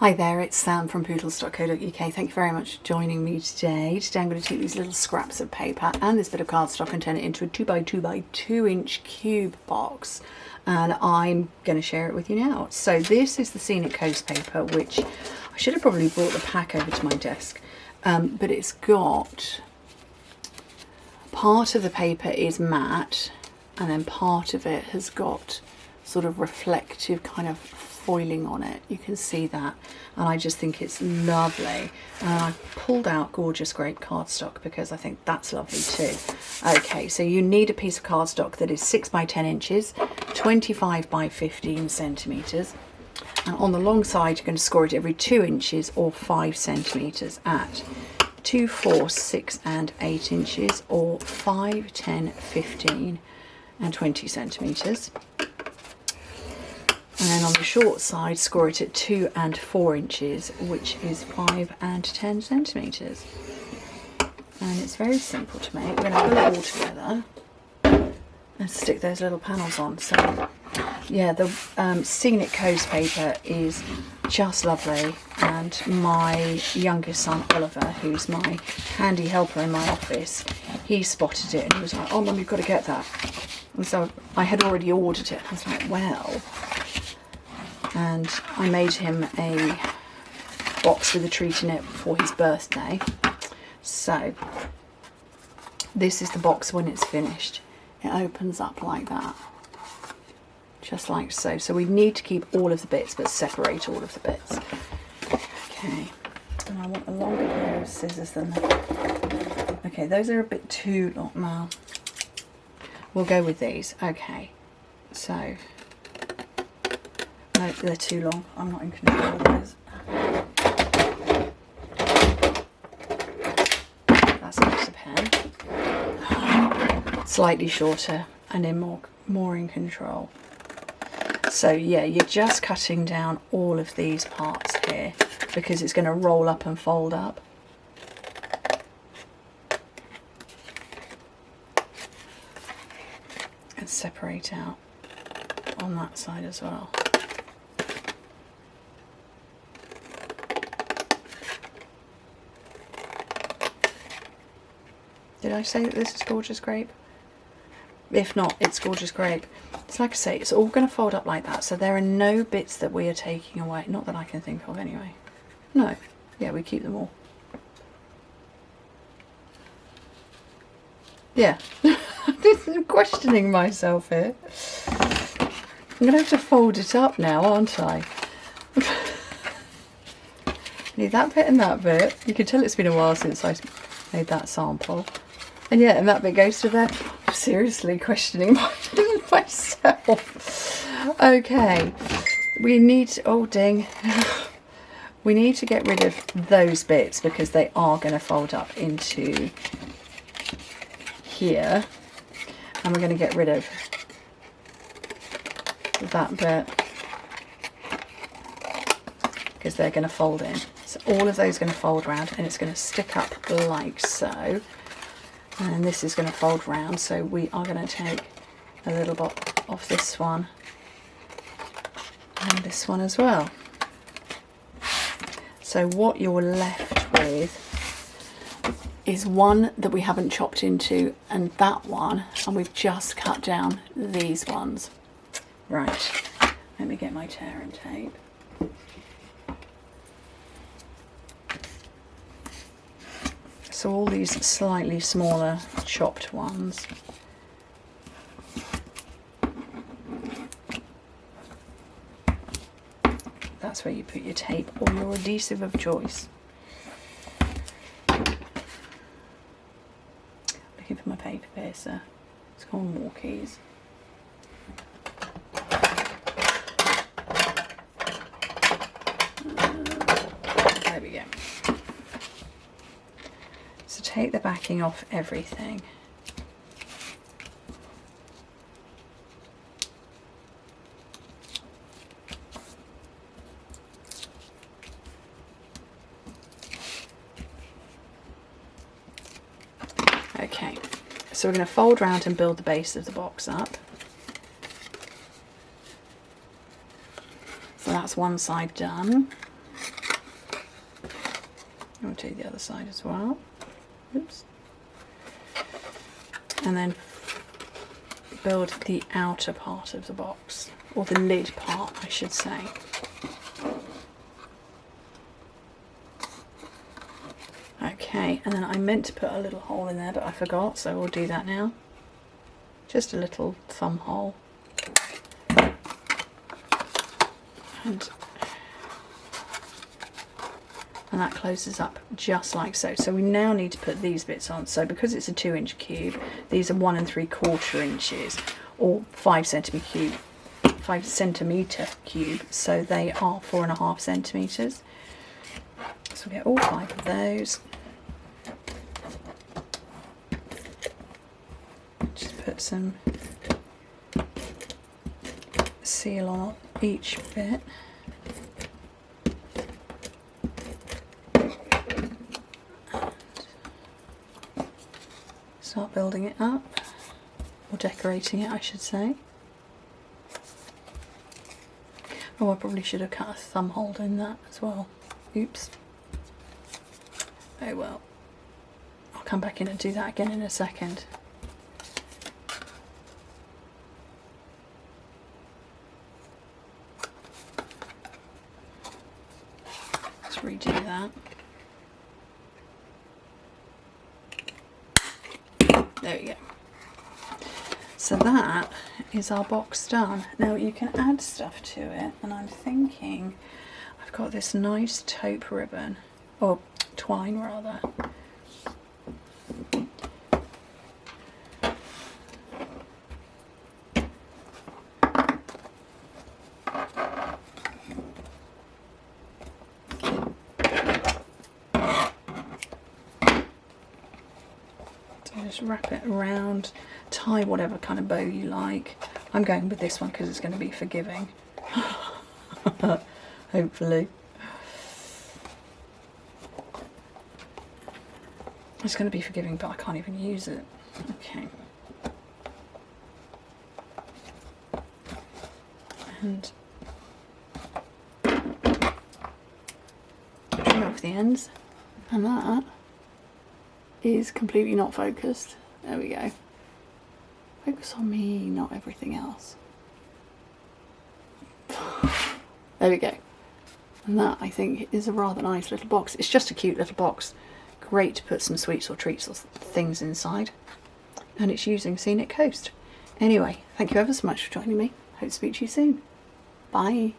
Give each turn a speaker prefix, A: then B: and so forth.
A: Hi there, it's Sam from Pootles.co.uk. Thank you very much for joining me today. Today I'm going to take these little scraps of paper and this bit of cardstock and turn it into a 2x2x2 inch cube box, and I'm going to share it with you now. So this is the Scenic coast paper, which I should have probably brought the pack over to my desk, but it's got part of the paper is matte and then part of it has got sort of reflective kind of foiling on it. You can see that, and I just think it's lovely. And I pulled out gorgeous grape cardstock because I think that's lovely too. Okay, so you need a piece of cardstock that is 6 by 10 inches, 25 by 15 centimetres, and on the long side you're going to score it every 2 inches or 5 centimetres at 2, 4, 6 and 8 inches or 5, 10, 15 and 20 centimetres. And then on the short side, score it at 2 and 4 inches, which is 5 and 10 centimetres. And it's very simple to make. We're going to put it all together and stick those little panels on. So, yeah, the Scenic coast paper is just lovely. And my youngest son, Oliver, who's my handy helper in my office, he spotted it and he was like, "Oh, Mum, you've got to get that." And so I had already ordered it. I was like, well... And I made him a box with a treat in it for his birthday. So this is the box when it's finished. It opens up like that, just like so. So we need to keep all of the bits but separate all of the bits. Okay, and I want a longer pair of scissors than that. Okay, those are a bit too long now. We'll go with these. Okay, so no, they're too long. I'm not in control of those. That's a nicer pen. Slightly shorter and in more in control. So yeah, you're just cutting down all of these parts here because it's going to roll up and fold up. And separate out on that side as well. Did I say that this is gorgeous grape? If not, it's gorgeous grape. It's like I say, it's all going to fold up like that, so there are no bits that we are taking away. Not that I can think of anyway. No. Yeah, we keep them all. Yeah. I'm questioning myself here. I'm going to have to fold it up now, aren't I? Need that bit and that bit. You can tell it's been a while since I made that sample. And yeah, and that bit goes to there. I'm seriously questioning myself. Okay, we need to, oh ding, we need to get rid of those bits because they are going to fold up into here. And we're going to get rid of that bit because they're going to fold in. So all of those are going to fold round and it's going to stick up like so. And this is going to fold round, so we are going to take a little bit off this one and this one as well. So what you're left with is one that we haven't chopped into and that one, and we've just cut down these ones. Right, let me get my tear and tape. So all these slightly smaller chopped ones. That's where you put your tape or your adhesive of choice. Looking for my paper piercer. It's called Walkies. There we go. So take the backing off everything. Okay, so we're going to fold round and build the base of the box up. So that's one side done. I'll do the other side as well. Oops. And then build the outer part of the box, or the lid part I should say. Okay, and then I meant to put a little hole in there but I forgot, so we'll do that now. Just a little thumb hole. And that closes up just like so. So we now need to put these bits on. So because it's a 2-inch cube, these are 1 3/4 inches, or 5 centimetre cube, so they are 4.5 centimetres. So we'll get all 5 of those. Just put some seal on each bit. Start building it up, or decorating it I should say. Oh, I probably should have cut a thumb hole in that as well. Oops. Oh well. I'll come back in and do that again in a second. Let's redo that. There we go. So that is our box done. Now you can add stuff to it, and I'm thinking I've got this nice taupe ribbon, or twine rather. Just wrap it around, tie whatever kind of bow you like. I'm going with this one because it's going to be forgiving. Hopefully. It's going to be forgiving, but I can't even use it. Okay. And trim off the ends, and that is completely not focused. There we go. Focus on me, not everything else. There we go. And that, I think, is a rather nice little box. It's just a cute little box. Great to put some sweets or treats or things inside. And it's using Scenic Coast. Anyway, thank you ever so much for joining me. Hope to speak to you soon. Bye.